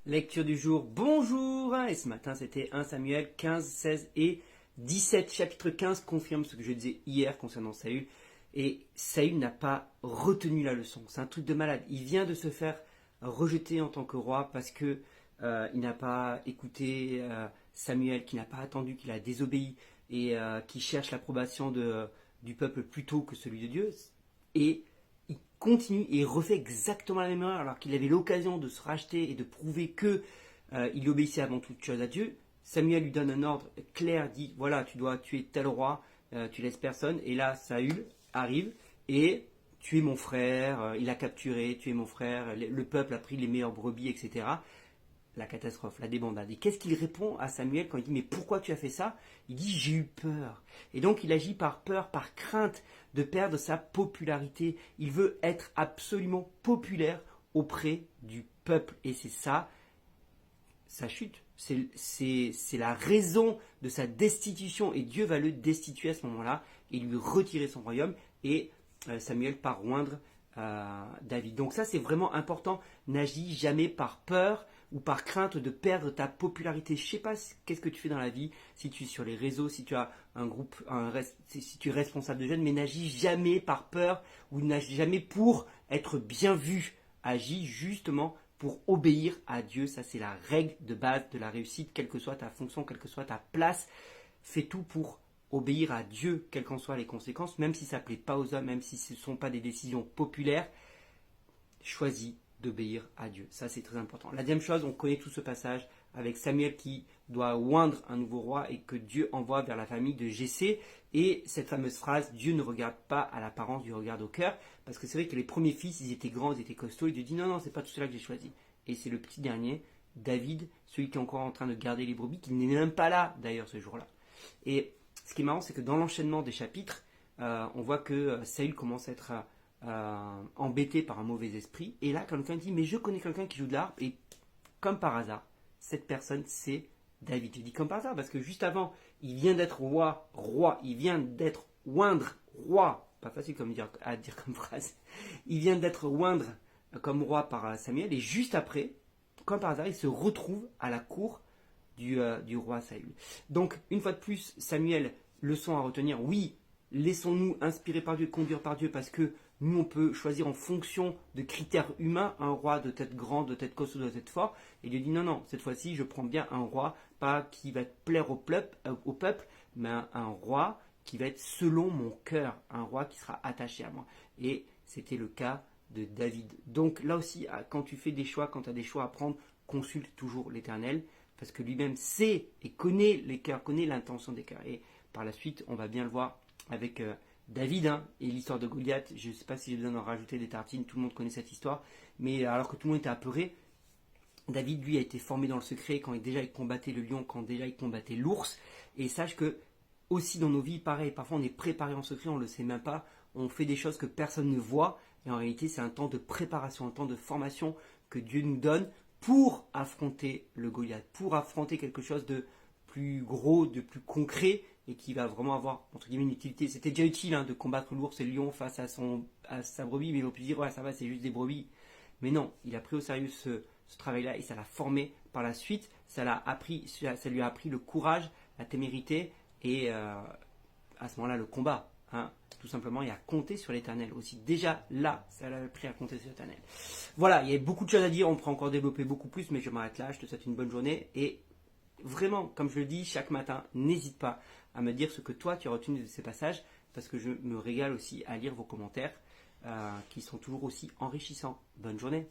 Lecture du jour, bonjour. Et ce matin c'était 1 Samuel 15, 16 et 17. Chapitre 15 confirme ce que je disais hier concernant Saül. Et Saül n'a pas retenu la leçon. C'est un truc de malade. Il vient de se faire rejeter en tant que roi parce que il n'a pas écouté Samuel, qui n'a pas attendu, qu'il a désobéi et qui cherche l'approbation du peuple plutôt que celui de Dieu. Et il continue et il refait exactement la même erreur alors qu'il avait l'occasion de se racheter et de prouver que il obéissait avant toute chose à Dieu. Samuel lui donne un ordre clair, dit voilà, tu dois tuer tel roi, tu laisses personne. Et là, Saül arrive et tu es mon frère, il a capturé, tu es mon frère, le peuple a pris les meilleures brebis, etc. La catastrophe, la débandade. Et qu'est-ce qu'il répond à Samuel quand il dit mais pourquoi tu as fait ça? Il dit j'ai eu peur. Et donc il agit par peur, par crainte de perdre sa popularité. Il veut être absolument populaire auprès du peuple. Et c'est ça, sa chute. C'est la raison de sa destitution. Et Dieu va le destituer à ce moment-là et lui retirer son royaume. Et Samuel part oindre David. Donc ça c'est vraiment important. N'agis jamais par peur ou par crainte de perdre ta popularité. Je ne sais pas qu'est-ce que tu fais dans la vie, si tu es sur les réseaux, si tu as un groupe, si tu es responsable de jeunes, mais n'agis jamais par peur ou n'agis jamais pour être bien vu. Agis justement pour obéir à Dieu. Ça c'est la règle de base de la réussite, quelle que soit ta fonction, quelle que soit ta place. Fais tout pour obéir à Dieu, quelles qu'en soient les conséquences, même si ça ne plaît pas aux hommes, même si ce ne sont pas des décisions populaires. Choisis d'obéir à Dieu. Ça, c'est très important. La deuxième chose, on connaît tout ce passage avec Samuel qui doit oindre un nouveau roi et que Dieu envoie vers la famille de Jessé. Et cette fameuse phrase, Dieu ne regarde pas à l'apparence, Dieu regarde au cœur. Parce que c'est vrai que les premiers fils, ils étaient grands, ils étaient costauds. Il Dieu dit non, c'est pas tout cela que j'ai choisi. Et c'est le petit dernier, David, celui qui est encore en train de garder les brebis, qui n'est même pas là d'ailleurs ce jour-là. Et ce qui est marrant, c'est que dans l'enchaînement des chapitres, on voit que Saül commence à être embêté par un mauvais esprit. Et là, quelqu'un dit mais je connais quelqu'un qui joue de l'harpe. Et comme par hasard, cette personne, c'est David. Je dis comme par hasard parce que juste avant, il vient d'être roi, il vient d'être oindre, roi. Pas facile à dire comme phrase. Il vient d'être oindre comme roi par Samuel. Et juste après, comme par hasard, il se retrouve à la cour du roi Saül. Donc, une fois de plus, Samuel, leçon à retenir, oui, laissons-nous inspirer par Dieu, conduire par Dieu, parce que nous, on peut choisir en fonction de critères humains un roi de tête grande, de tête costaud, de tête fort. Et Dieu dit non, cette fois-ci, je prends bien un roi, pas qui va plaire au peuple, mais un roi qui va être selon mon cœur, un roi qui sera attaché à moi. Et c'était le cas de David. Donc là aussi, quand tu fais des choix, quand tu as des choix à prendre, consulte toujours l'Éternel, parce que lui-même sait et connaît les cœurs, connaît l'intention des cœurs. Et par la suite, on va bien le voir avec David et l'histoire de Goliath. Je ne sais pas si j'ai besoin d'en rajouter des tartines, tout le monde connaît cette histoire. Mais alors que tout le monde était apeuré, David, lui, a été formé dans le secret quand déjà il combattait le lion, quand déjà il combattait l'ours. Et sache que, aussi dans nos vies, pareil, parfois on est préparé en secret, on ne le sait même pas. On fait des choses que personne ne voit. Et en réalité, c'est un temps de préparation, un temps de formation que Dieu nous donne pour affronter le Goliath, pour affronter quelque chose de plus gros, de plus concret et qui va vraiment avoir, entre guillemets, une utilité. C'était déjà utile de combattre l'ours et le lion face à sa brebis, mais ils ont pu dire, ouais, ça va, c'est juste des brebis. Mais non, il a pris au sérieux ce travail-là et ça l'a formé par la suite. Ça lui a appris le courage, la témérité et à ce moment-là, le combat. Tout simplement, et à compter sur l'Éternel aussi. Déjà là, ça l'a appris à compter sur l'Éternel. Voilà, il y a beaucoup de choses à dire, on pourrait encore développer beaucoup plus, mais je m'arrête là. Je te souhaite une bonne journée et vraiment, comme je le dis chaque matin, n'hésite pas à me dire ce que toi tu as retenu de ces passages, parce que je me régale aussi à lire vos commentaires qui sont toujours aussi enrichissants. Bonne journée.